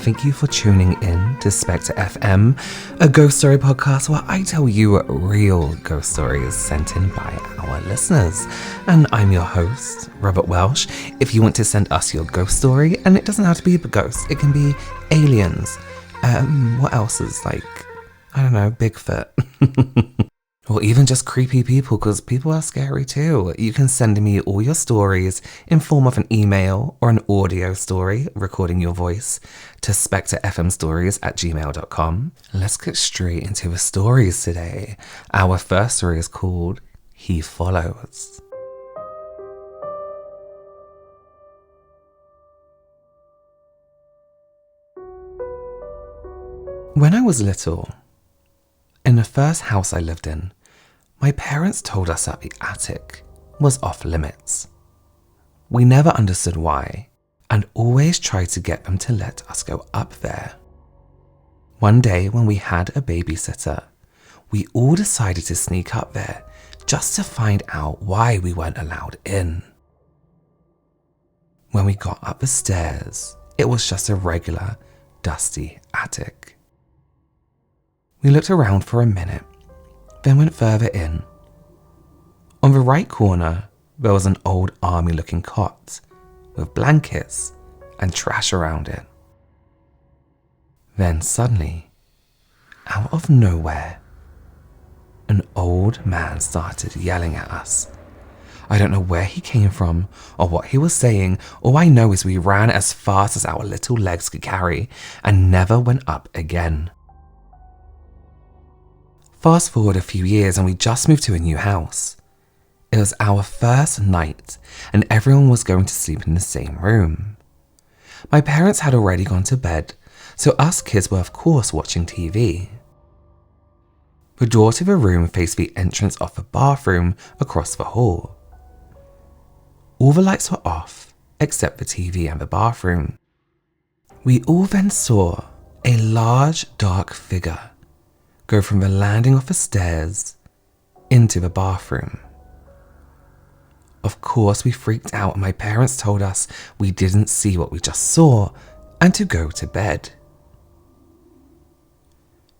thank you for tuning in to Specter FM, a ghost story podcast where I tell you real ghost stories sent in by our listeners. And I'm your host, Robert Welsh. If you want to send us your ghost story, and it doesn't have to be a ghost, it can be aliens. What else is Bigfoot. Or even just creepy people, because people are scary too. You can send me all your stories in form of an email or an audio story recording your voice to SpecterFMStories@gmail.com. Let's get straight into the stories today. Our first story is called He Follows. When I was little, in the first house I lived in, my parents told us that the attic was off limits. We never understood why, and always tried to get them to let us go up there. One day when we had a babysitter, we all decided to sneak up there just to find out why we weren't allowed in. When we got up the stairs, it was just a regular, dusty attic. We looked around for a minute, then went further in. On the right corner, there was an old army-looking cot with blankets and trash around it. Then suddenly, out of nowhere, an old man started yelling at us. I don't know where he came from or what he was saying. All I know is we ran as fast as our little legs could carry and never went up again. Fast forward a few years and we just moved to a new house. It was our first night and everyone was going to sleep in the same room. My parents had already gone to bed, so us kids were of course watching TV. The door to the room faced the entrance of the bathroom across the hall. All the lights were off except the TV and the bathroom. We all then saw a large dark figure go from the landing of the stairs into the bathroom. Of course, we freaked out and my parents told us we didn't see what we just saw and to go to bed.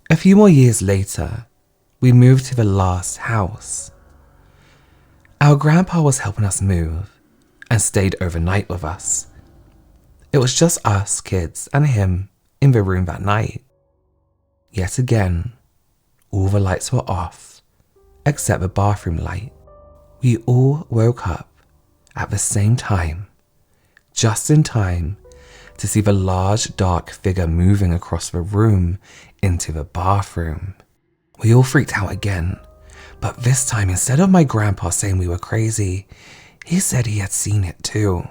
A few more years later, we moved to the last house. Our grandpa was helping us move and stayed overnight with us. It was just us kids and him in the room that night. Yet again, all the lights were off, except the bathroom light. We all woke up at the same time, just in time to see the large dark figure moving across the room into the bathroom. We all freaked out again, but this time instead of my grandpa saying we were crazy, he said he had seen it too.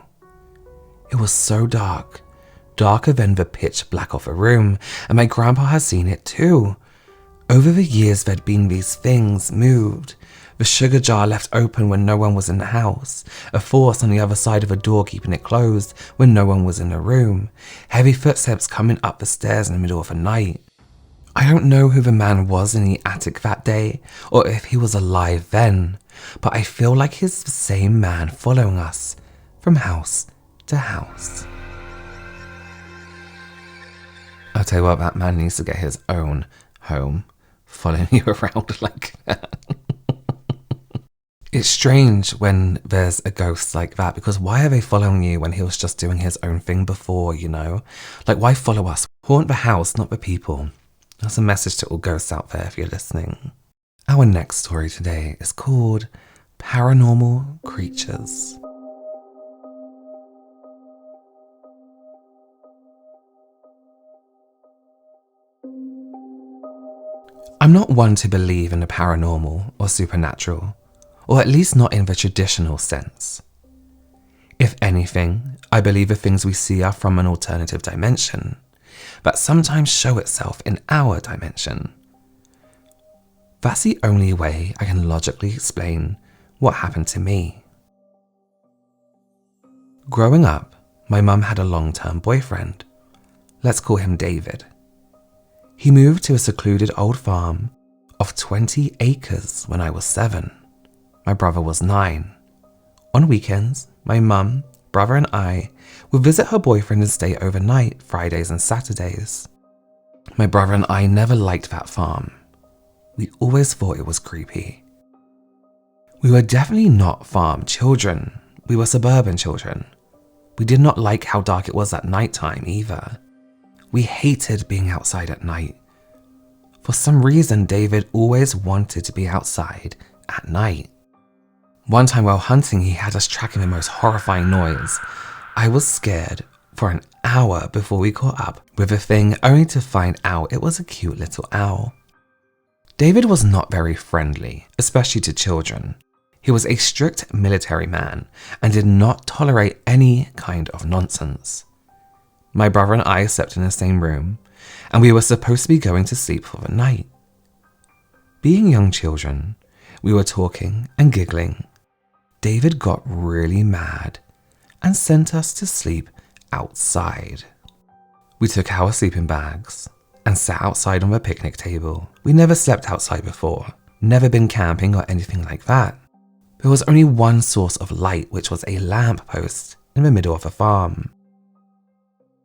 It was so dark, darker than the pitch black of the room, and my grandpa had seen it too. Over the years there'd been these things moved. The sugar jar left open when no one was in the house. A force on the other side of a door keeping it closed when no one was in the room. Heavy footsteps coming up the stairs in the middle of the night. I don't know who the man was in the attic that day or if he was alive then, but I feel like he's the same man following us from house to house. I'll tell you what, that man needs to get his own home. Following you around like that. It's strange when there's a ghost like that, because why are they following you when he was just doing his own thing before, you know? Like, why follow us? Haunt the house, not the people. That's a message to all ghosts out there if you're listening. Our next story today is called Paranormal Creatures. I'm not one to believe in the paranormal or supernatural, or at least not in the traditional sense. If anything, I believe the things we see are from an alternative dimension that sometimes show itself in our dimension. That's the only way I can logically explain what happened to me. Growing up, my mum had a long-term boyfriend. Let's call him David. He moved to a secluded old farm of 20 acres when I was 7. My brother was 9. On weekends, my mum, brother and I would visit her boyfriend and stay overnight Fridays and Saturdays. My brother and I never liked that farm. We always thought it was creepy. We were definitely not farm children. We were suburban children. We did not like how dark it was at night time either. We hated being outside at night. For some reason, David always wanted to be outside at night. One time while hunting, he had us tracking the most horrifying noise. I was scared for an hour before we caught up with the thing, only to find out it was a cute little owl. David was not very friendly, especially to children. He was a strict military man and did not tolerate any kind of nonsense. My brother and I slept in the same room, and we were supposed to be going to sleep for the night. Being young children, we were talking and giggling. David got really mad and sent us to sleep outside. We took our sleeping bags and sat outside on the picnic table. We never slept outside before, never been camping or anything like that. There was only one source of light, which was a lamp post in the middle of the farm.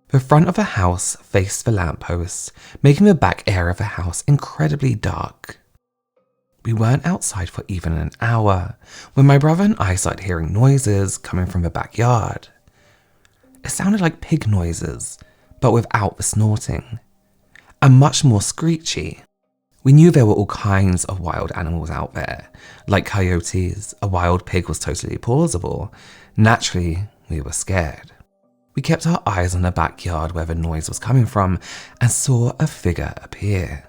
The front of the house faced the lamp post, making the back area of the house incredibly dark. We weren't outside for even an hour when my brother and I started hearing noises coming from the backyard. It sounded like pig noises, but without the snorting, and much more screechy. We knew there were all kinds of wild animals out there, like coyotes. A wild pig was totally plausible. Naturally, we were scared. We kept our eyes on the backyard where the noise was coming from and saw a figure appear.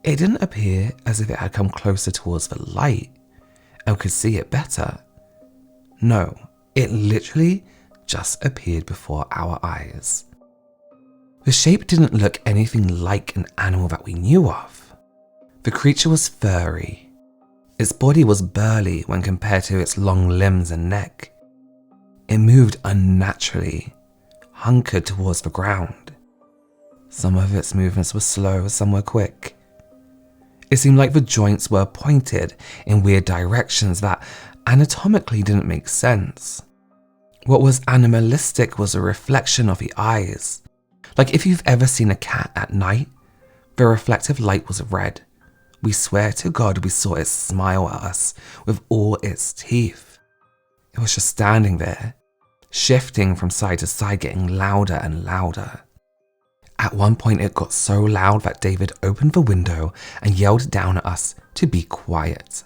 It didn't appear as if it had come closer towards the light and could see it better. No, it literally just appeared before our eyes. The shape didn't look anything like an animal that we knew of. The creature was furry. Its body was burly when compared to its long limbs and neck. It moved unnaturally, hunkered towards the ground. Some of its movements were slow, some were quick. It seemed like the joints were pointed in weird directions that anatomically didn't make sense. What was animalistic was a reflection of the eyes. Like if you've ever seen a cat at night, the reflective light was red. We swear to God we saw it smile at us with all its teeth. It was just standing there, shifting from side to side, getting louder and louder. At one point it got so loud that David opened the window and yelled down at us to be quiet.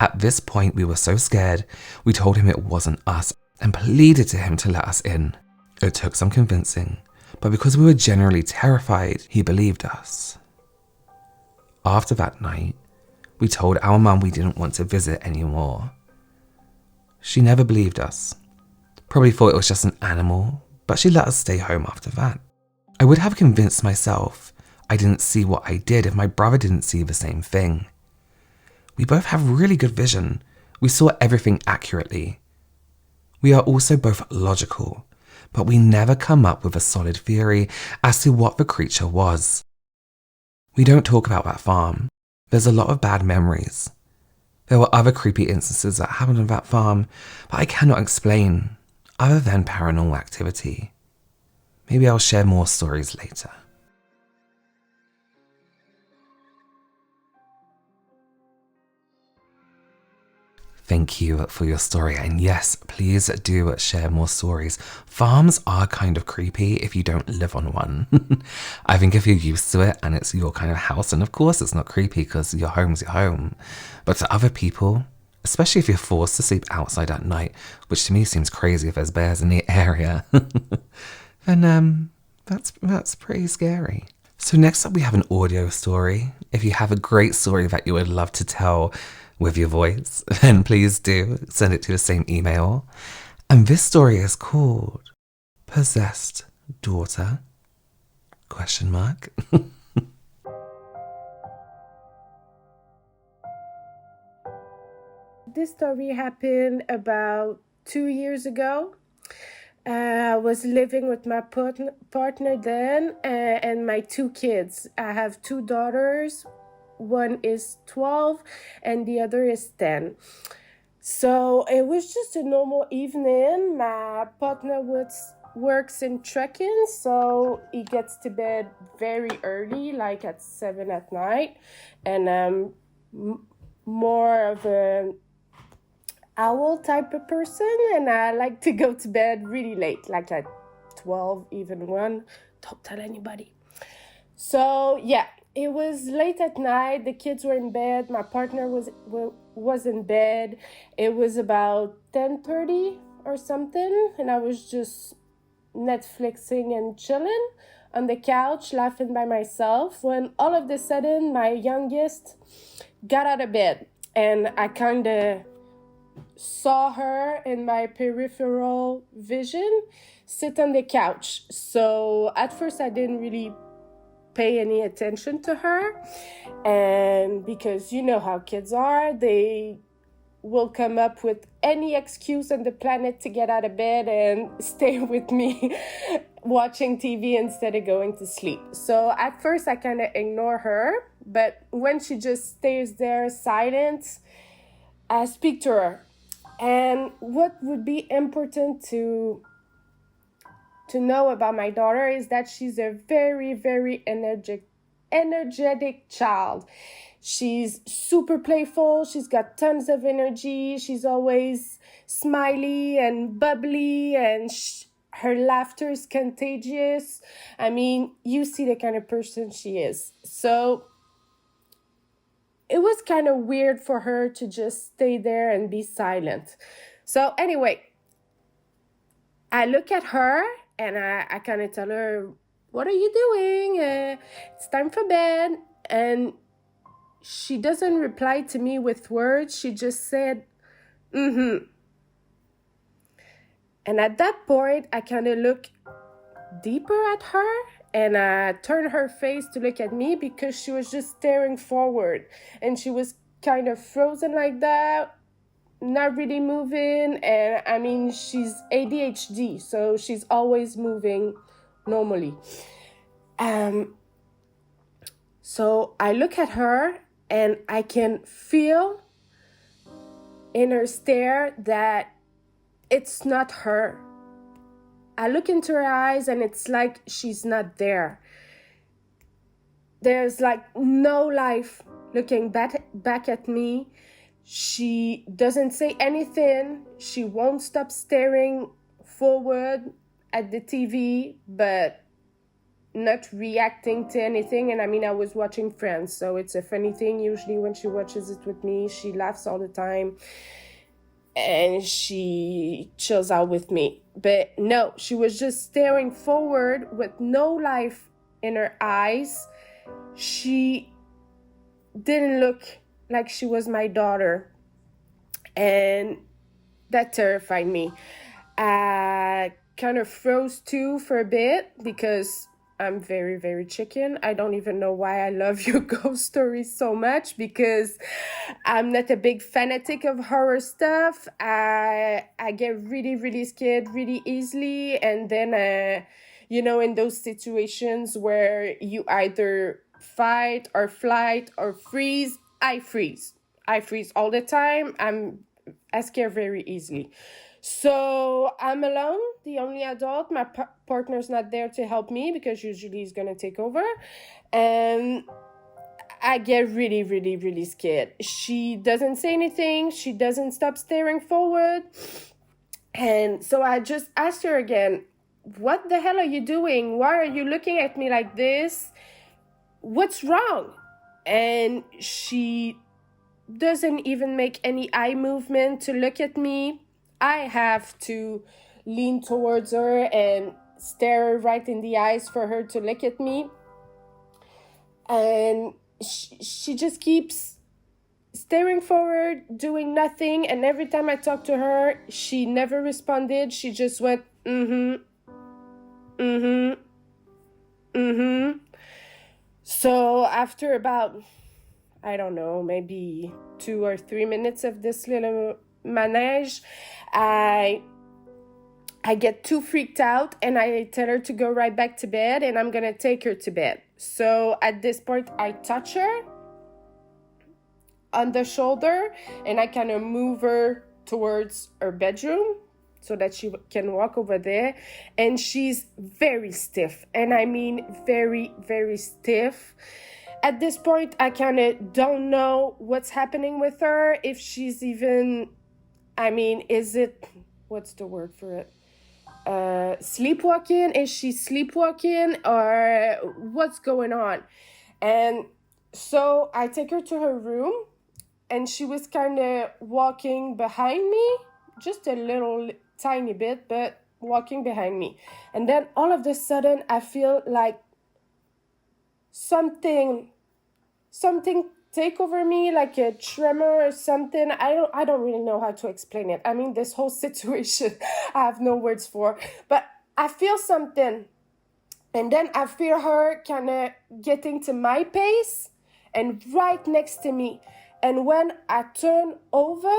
At this point we were so scared, we told him it wasn't us and pleaded to him to let us in. It took some convincing, but because we were generally terrified, he believed us. After that night, we told our mum we didn't want to visit anymore. She never believed us. Probably thought it was just an animal, but she let us stay home after that. I would have convinced myself I didn't see what I did if my brother didn't see the same thing. We both have really good vision. We saw everything accurately. We are also both logical, but we never come up with a solid theory as to what the creature was. We don't talk about that farm. There's a lot of bad memories. There were other creepy instances that happened on that farm, but I cannot explain, other than paranormal activity. Maybe I'll share more stories later. Thank you for your story, and yes, please do share more stories. Farms are kind of creepy if you don't live on one. I think if you're used to it and it's your kind of house, and of course it's not creepy because your home's your home. But to other people, especially if you're forced to sleep outside at night, which to me seems crazy if there's bears in the area, then that's pretty scary. So next up we have an audio story. If you have a great story that you would love to tell with your voice, then please do send it to the same email. And this story is called Possessed Daughter? ? This story happened about 2 years ago. I was living with my partner then and my 2 kids. I have 2 daughters. One is 12 and the other is 10. So it was just a normal evening. My partner works in trekking, so he gets to bed very early, like at 7 at night. And more of an owl type of person, and I like to go to bed really late, like at 12, even 1. Don't tell anybody. So yeah, it was late at night. The kids were in bed. My partner was in bed. It was about 10:30 or something, and I was just Netflixing and chilling on the couch, laughing by myself, when all of a sudden my youngest got out of bed, and I kind of saw her in my peripheral vision sit on the couch. So at first I didn't really pay any attention to her, and because you know how kids are, they will come up with any excuse on the planet to get out of bed and stay with me watching TV instead of going to sleep. So at first I kind of ignore her, but when she just stays there silent, I speak to her. And what would be important to know about my daughter is that she's a very, very energetic child. She's super playful. She's got tons of energy. She's always smiley and bubbly, and her laughter is contagious. I mean, you see the kind of person she is. So it was kind of weird for her to just stay there and be silent. So anyway, I look at her and I kind of tell her, what are you doing? It's time for bed. And she doesn't reply to me with words. She just said, mm-hmm. And at that point, I kind of look deeper at her, and I turned her face to look at me because she was just staring forward. And she was kind of frozen like that, not really moving. And I mean, she's ADHD, so she's always moving normally. So I look at her and I can feel in her stare that it's not her. I look into her eyes and it's like she's not there. There's like no life looking back at me. She doesn't say anything. She won't stop staring forward at the TV, but not reacting to anything. And I mean, I was watching Friends, so it's a funny thing. Usually when she watches it with me, she laughs all the time and she chills out with me. But no, she was just staring forward with no life in her eyes. She didn't look like she was my daughter, and that terrified me. I kind of froze too for a bit because I'm very, very chicken. I don't even know why I love your ghost stories so much, because I'm not a big fanatic of horror stuff. I get really, really scared really easily. And then, in those situations where you either fight or flight or freeze, I freeze. I freeze all the time. I scare very easily. So I'm alone, the only adult. My partner's not there to help me because usually he's going to take over. And I get really, really, really scared. She doesn't say anything. She doesn't stop staring forward. And so I just asked her again, what the hell are you doing? Why are you looking at me like this? What's wrong? And she doesn't even make any eye movement to look at me. I have to lean towards her and stare her right in the eyes for her to look at me. And she just keeps staring forward, doing nothing. And every time I talk to her, she never responded. She just went, mm-hmm, mm-hmm, mm-hmm. So after about, I don't know, maybe 2 or 3 minutes of this little manège, I get too freaked out and I tell her to go right back to bed, and I'm gonna take her to bed. So at this point, I touch her on the shoulder and I kind of move her towards her bedroom so that she can walk over there. And she's very stiff. And I mean very, very stiff. At this point, I kind of don't know what's happening with her. If she's even, is it, what's the word for it? Sleepwalking? Is she sleepwalking or what's going on? And so I take her to her room, and she was kind of walking behind me, just a little tiny bit, but walking behind me. And then all of a sudden, I feel like something take over me, like a tremor or something. I don't really know how to explain it. I mean, this whole situation, I have no words for. But I feel something. And then I feel her kind of getting to my pace and right next to me. And when I turn over,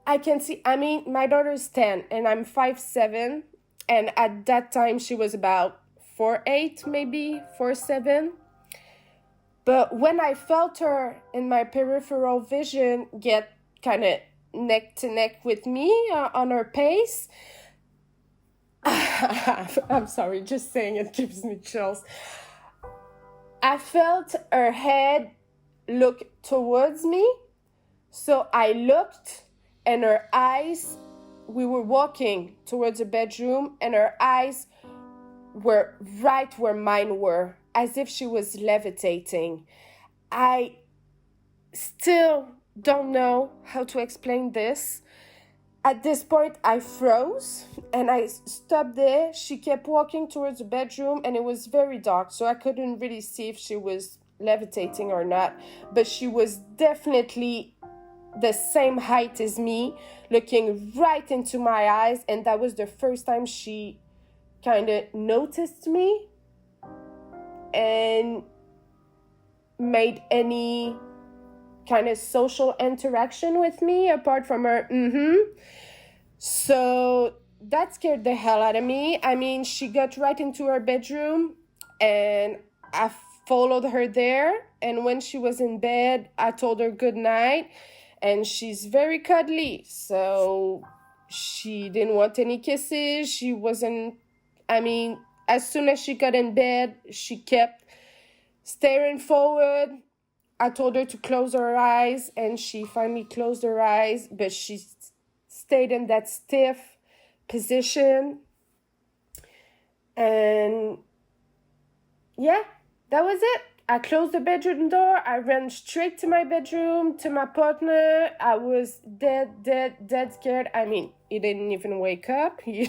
I can see, my daughter is 10 and I'm 5'7". And at that time, she was about 4'8", maybe 4'7". But when I felt her in my peripheral vision get kind of neck to neck with me on her pace, I'm sorry, just saying it gives me chills. I felt her head look towards me. So I looked, and her eyes, we were walking towards the bedroom, and her eyes were right where mine were, as if she was levitating. I still don't know how to explain this. At this point, I froze and I stopped there. She kept walking towards the bedroom, and it was very dark, so I couldn't really see if she was levitating or not. But she was definitely the same height as me, looking right into my eyes, and that was the first time she kind of noticed me and made any kind of social interaction with me apart from her So that scared the hell out of me. I mean, she got right into her bedroom and I followed her there, and when she was in bed, I told her good night, and she's very cuddly, so she didn't want any kisses. She wasn't, as soon as she got in bed, she kept staring forward. I told her to close her eyes, and she finally closed her eyes, but she stayed in that stiff position. And yeah, that was it. I closed the bedroom door. I ran straight to my bedroom, to my partner. I was dead scared. He didn't even wake up, He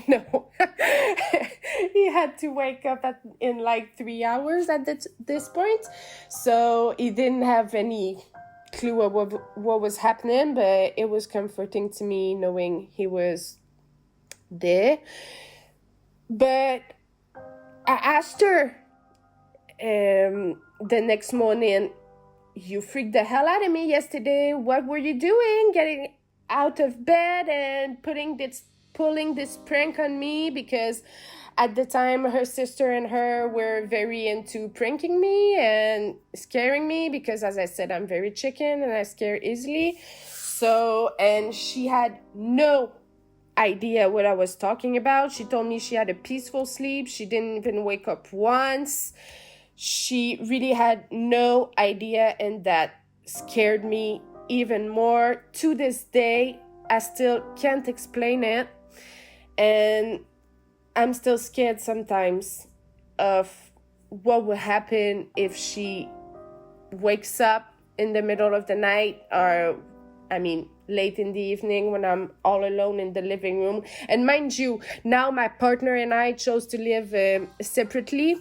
had to wake up in like 3 hours at this point. So he didn't have any clue of what was happening, but it was comforting to me knowing he was there. But I asked her the next morning, "You freaked the hell out of me yesterday. What were you doing? Getting out of bed and pulling this prank on me?" Because at the time, her sister and her were very into pranking me and scaring me because, as I said, I'm very chicken and I scare easily. So, and she had no idea what I was talking about. She told me she had a peaceful sleep. She didn't even wake up once. She really had no idea, and that scared me even more. To this day, I still can't explain it. And I'm still scared sometimes of what will happen if she wakes up in the middle of the night or, late in the evening when I'm all alone in the living room. And mind you, now my partner and I chose to live separately.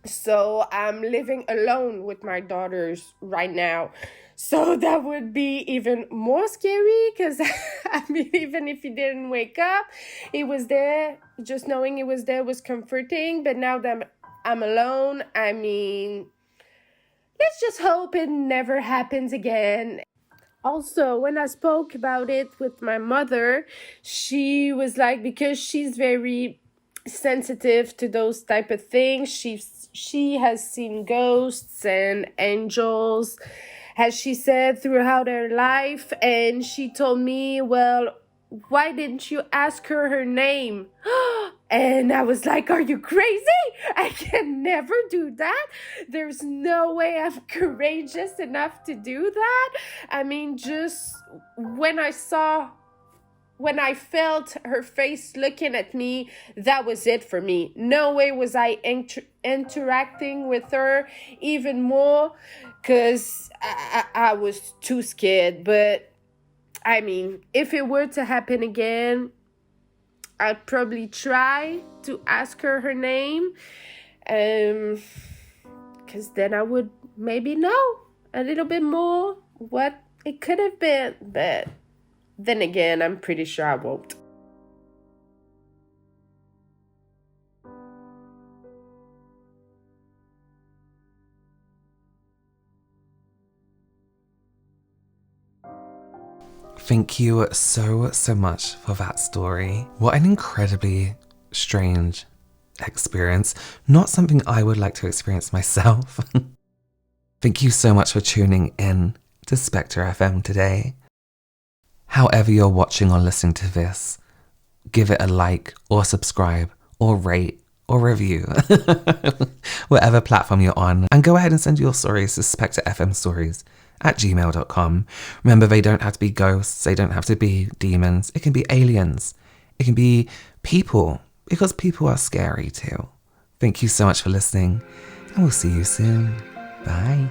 So I'm living alone with my daughters right now. So that would be even more scary because, even if he didn't wake up, he was there. Just knowing he was there was comforting. But now that I'm alone, let's just hope it never happens again. Also, when I spoke about it with my mother, she was like, because she's very sensitive to those type of things, she has seen ghosts and angels as she said, throughout her life. And she told me, well, why didn't you ask her name? And I was like, are you crazy? I can never do that. There's no way I'm courageous enough to do that. I mean, just when I felt her face looking at me, that was it for me. No way was I interacting with her even more, because I was too scared. But I mean, if it were to happen again, I'd probably try to ask her name, because then I would maybe know a little bit more what it could have been. But then again, I'm pretty sure I won't. Thank you so much for that story. What an incredibly strange experience. Not something I would like to experience myself. Thank you so much for tuning in to Specter FM today. However you're watching or listening to this, give it a like or subscribe or rate or review, whatever platform you're on, and go ahead and send your stories to SpecterFMStories@gmail.com. Remember, they don't have to be ghosts, they don't have to be demons, it can be aliens, it can be people, because people are scary too. Thank you so much for listening, and we'll see you soon. Bye.